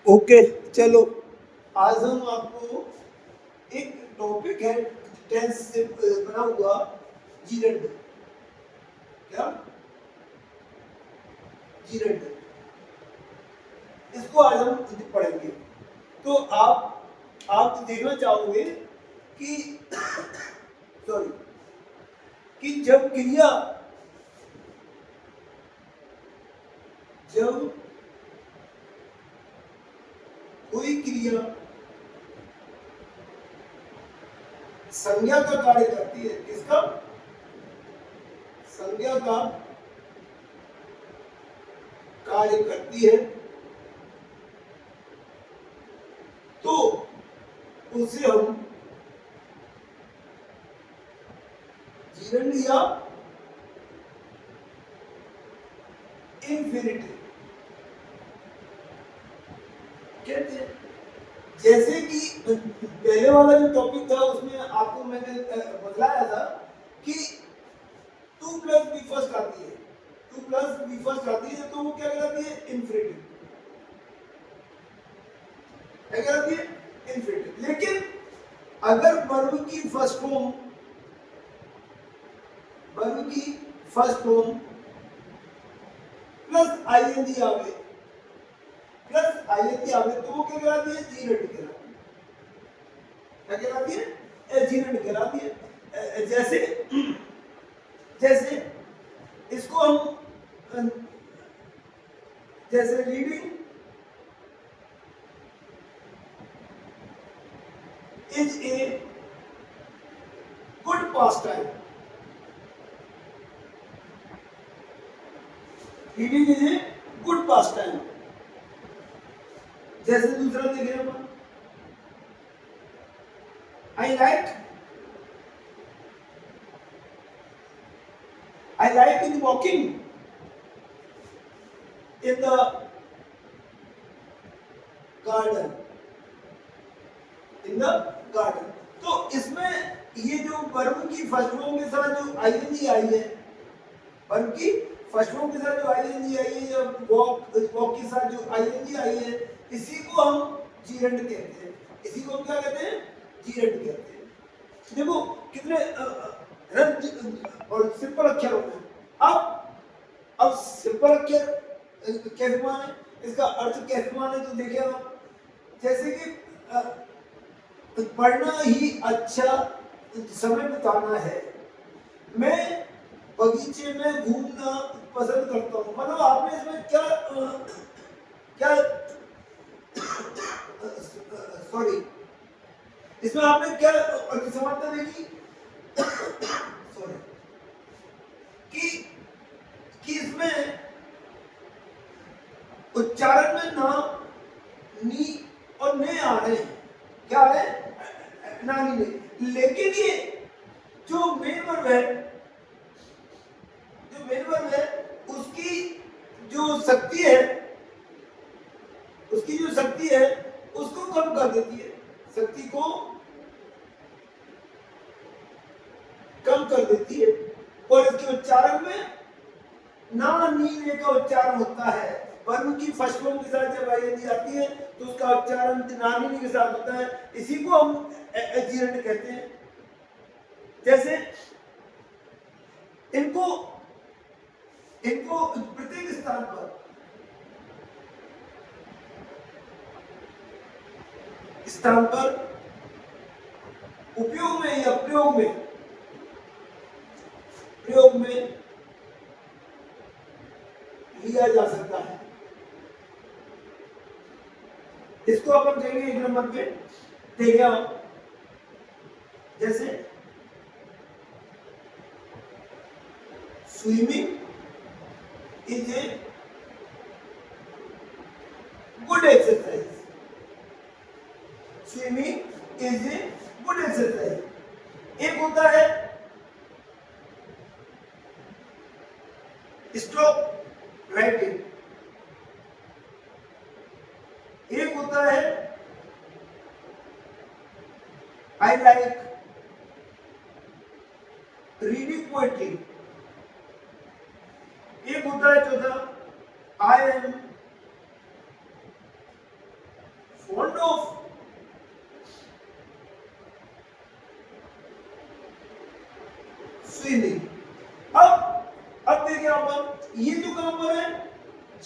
Okay, चलो आज हम आपको एक टॉपिक है टेंस से बना हुआ जीरेंड। क्या जीरेंड, इसको आज हम पढ़ेंगे। तो आप देखना चाहोगे कि सॉरी कि जब कोई क्रिया संज्ञा का कार्य करती है, किसका? संज्ञा का कार्य करती है, तो उसे हम जीरेंड या इन्फिनिटी कहते हैं। जैसे कि पहले वाला जो टॉपिक था उसमें आपको मैंने बताया था कि 2 + b फर्स्ट आती है, 2 + b फर्स्ट आती है तो वो क्या कहलाती है? इन्फिनिटी। क्या कहलाती है? इन्फिनिटी। लेकिन अगर वर्ब की फर्स्ट फॉर्म प्लस आईएनजी आवे तो वो क्या कहलाती है? जीरेंड कहलाती है। क्या कहलाती है? जीरेंड कहलाती है। जैसे इसको हम जैसे reading is a good pastime. Reading is a good pastime. जैसे दूसरा देखें अपन, I like in walking in the garden. तो इसमें ये जो वर्ब की फर्स्ट फॉर्म के साथ जो आईएनजी आई है, वर्ब की फर्स्ट फॉर्म के साथ जो आईएनजी आई है, या वॉक के साथ जो आईएनजी आई है, इसी को हम जीरेंड कहते हैं। इसी को हम क्या कहते हैं? जीरेंड कहते हैं। देखो कितने रद्द और सिंपल अक्षर होते हैं। अब सिंपल अक्षर कैसे माने, इसका अर्थ कैसे माने, तो देखिए आप, जैसे कि पढ़ना ही अच्छा समय बिताना है, मैं बगीचे में घूमना पसंद करता हूँ। मतलब आपने इसमें क्या सॉरी इसमें आपने क्या समानता देखी? सॉरी कि इसमें उच्चारण में ना, नी और ने आ रहे हैं। क्या आ रहे हैं? नानी ने। लेकिन ये जो मेन वर्ब है उसकी जो शक्ति है उसको कम कर देती है, शक्ति को कम कर देती है। और इसके उच्चारण में ना, नी, ने का उच्चारण होता है। वर्ब की फर्स्ट फॉर्म के साथ जब आईएनजी आती है तो उसका उच्चारण ना, नी के साथ होता है। इसी को हम जीरेंड कहते हैं। जैसे इनको प्रत्येक स्थान पर उपयोग में या प्रयोग में लिया जा सकता है। इसको अपन कहेंगे 1 नंबर पे, देखिए आप, जैसे swimming is a good exercise. Swimming is a good exercise. एक होता है स्टॉप राइटिंग, एक होता है आई लाइक रीडिंग पोएट्री, एक होता है चौथा I am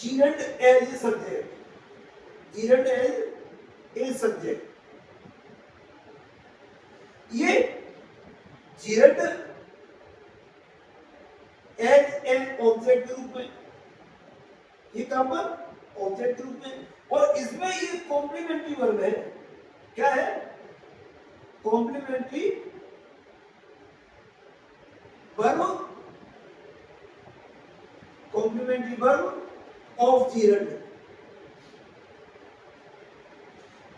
gerund as a subject, gerund as a subject, ये gerund as an object के रूप में, ये कहां पर ऑब्जेक्ट के रूप में, और इसमें ये कॉम्प्लीमेंट्री वर्ब है, क्या है complementary verb, complementary verb of gerund,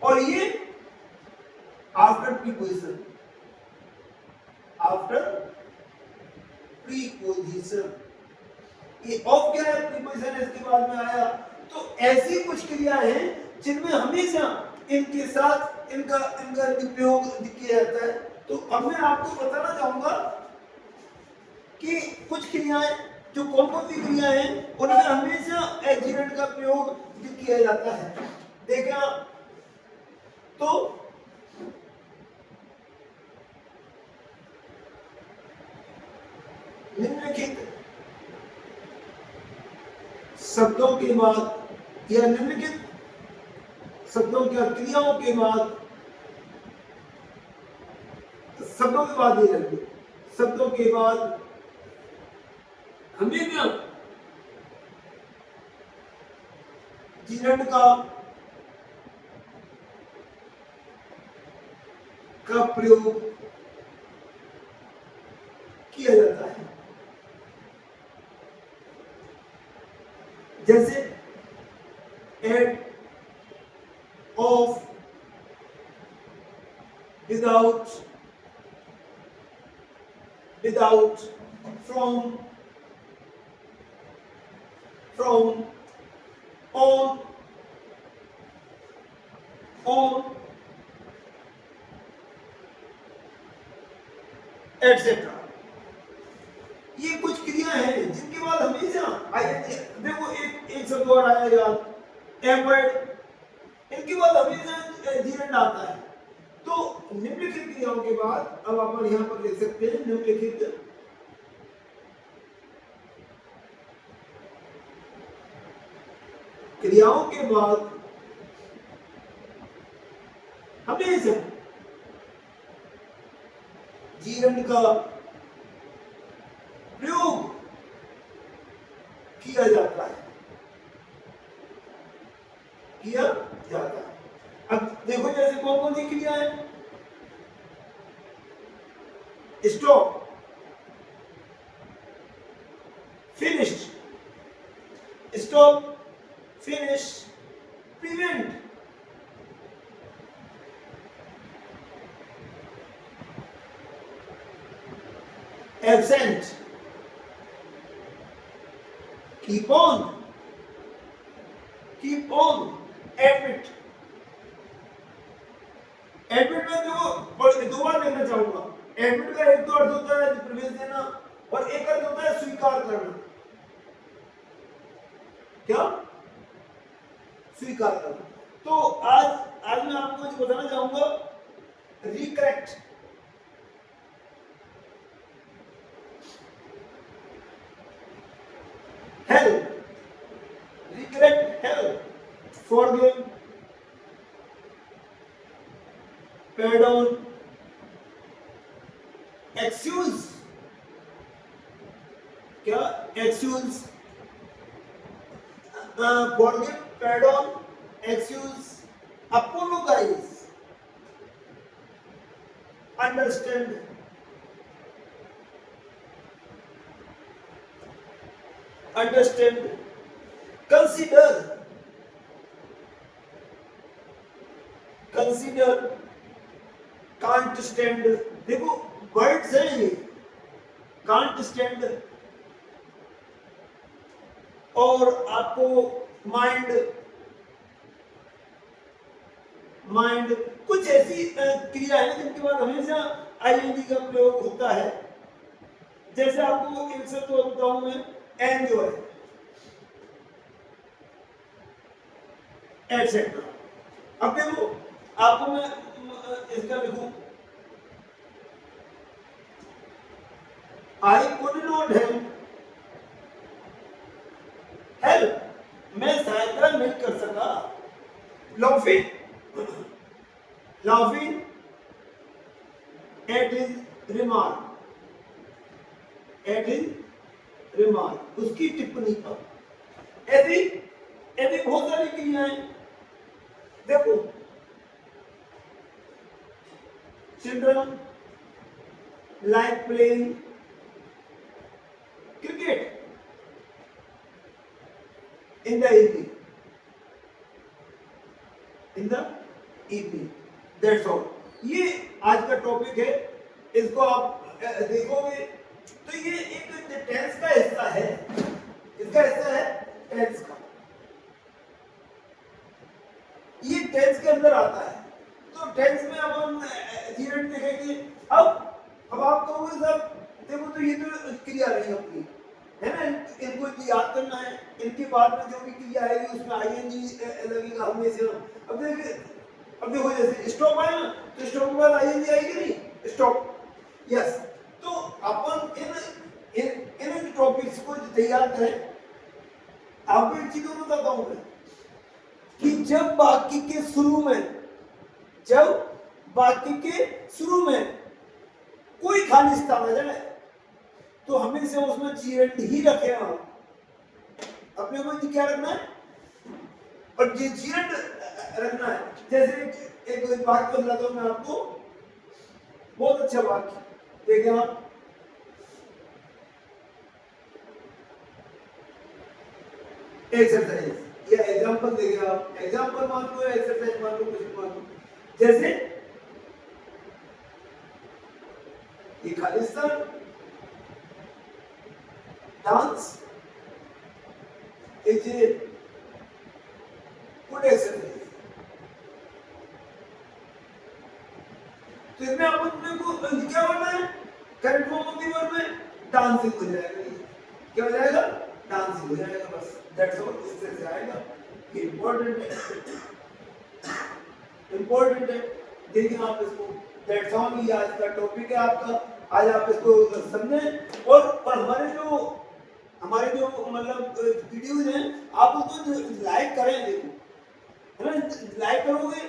और ये आफ्टर प्रीपोजिशन, आफ्टर प्रीपोजिशन, ये ऑफ क्या है प्रीपोजिशन इसके बाद में आया, तो ऐसी कुछ क्रियाएं हैं जिनमें हमेशा इनके साथ इनका इनका उपयोग किया जाता है। तो अब मैं आपको बताना चाहूंगा कि कुछ क्रियाएं जो कौन कौन सी क्रियाएं हैं उनमें हमेशा gerund का प्रयोग किया जाता है। देखिए तो निम्नलिखित शब्दों के बाद या निम्नलिखित शब्दों या क्रियाओं के बाद, शब्दों के बाद ये रखिए, शब्दों के बाद हमेशा gerund का प्रयोग किया जाता है। जैसे at, of, without, without, from, from, on, on, etcetera. ये कुछ क्रिया है जिनके बाद हमेशा देखो एक शब्द और आएगा एवर्ड, इनके बाद हमेशा gerund आता है। तो निम्नलिखित क्रियाओं के बाद अब आप यहां पर लिख सकते हैं निम्नलिखित क्रियाओं के बाद हमेशा gerund का प्रयोग किया जाता है, किया जाता है। अब देखो जैसे कौन कौन सी क्रिया है, stop, finished, stop, finish, prevent, absent, keep on, keep on, admit, admit में दो बार लिखना चाहूंगा। admit का एक तो अर्थ होता है प्रवेश देना और एक अर्थ होता है स्वीकार करना। क्या स्वीकार करना। तो आज मैं आपको जो बताना चाहूंगा रिकरेक्ट, help, recollect, help, forgive, pardon, excuse, क्या excuse, forgive, pardon, excuse, apologize, understand, understand, consider, consider, can't stand, देखो वर्ड्स हैं ये, can't stand, और आपको माइंड, माइंड, कुछ ऐसी क्रिया है जिनके बाद हमेशा आईएनजी का प्रयोग होता है। जैसे आपको एक शब्द और बताऊं मैं, एंजॉय, एटसेट्रा। अब देखो आपको मैं इसका लिखूं, I could not help, help मैं सहायता नहीं कर सका। Laughing laughing at his remark उसकी टिप्पणी पर। ऐसी ऐसी बहुत सारी क्रियाएं देखो। Children like playing cricket in the evening that's all। ये आज का टॉपिक है, इसको आप देखोगे तो ये एक टेंस का हिस्सा है। इसका हिस्सा है टेंस का, ये टेंस के अंदर आता है। तो टेंस में अब हम जीवन देखेंगे। अब आप कहोगे साहब देखो तो ये तो क्रिया रही अपनी है ना, इनको याद करना है, इनके बाद में जो भी क्रिया आएगी उसमें आईएनजी लगेगा हमेशा। अब देखो जैसे स्टॉप आया ना, तो स्टॉप के बाद आईएनजी आएगी नहीं, स्टॉप। यस, तो अपन इन टॉपिक्स को तैयार करें। आपको एक चीज बताता हूं मैं कि जब वाक्य के शुरू में कोई खाली स्थान आ जाए तो हमेशा उसमें जीएंड ही रखे हम। अपने को क्या रखना है, और ये जीएंड रखना है। जैसे एक वाक्य बताता हूं मैं आपको, बहुत अच्छा वाक्य देखिए आप। एक्सरसाइज या एग्जांपल देखिए आप, एग्जांपल मान लो, एक्सरसाइज मान लो, कुछ मान लो। जैसे ये खाली स्थान dance is a good exercise। तो इसमें अपने को क्या करना है, correct form of the verb में डांसिंग हो जाएगा। क्या हो जाएगा, डांसिंग हो जाएगा, बस दैट्स ऑल। इससे से आएगा। इम्पोर्टेंट है देखिए आप इसको। दैट्स ऑल, ये आज का टॉपिक है आपका। आज आप इसको समझें और हमारे जो मतलब वीडियोज हैं आप उसको लाइक करें। देखो है ना, लाइक करोगे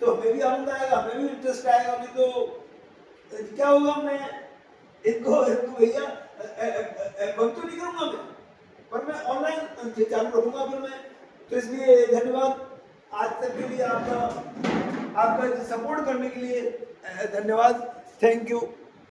तो हमें भी आनंद आएगा, हमें भी इंटरेस्ट आएगा। अभी तो क्या होगा, मैं इनको भैया बंद तो नहीं करूंगा मैं, पर मैं ऑनलाइन चालू रखूंगा फिर मैं। तो इसलिए धन्यवाद आज तक के लिए, आपका सपोर्ट करने के लिए धन्यवाद। Thank you.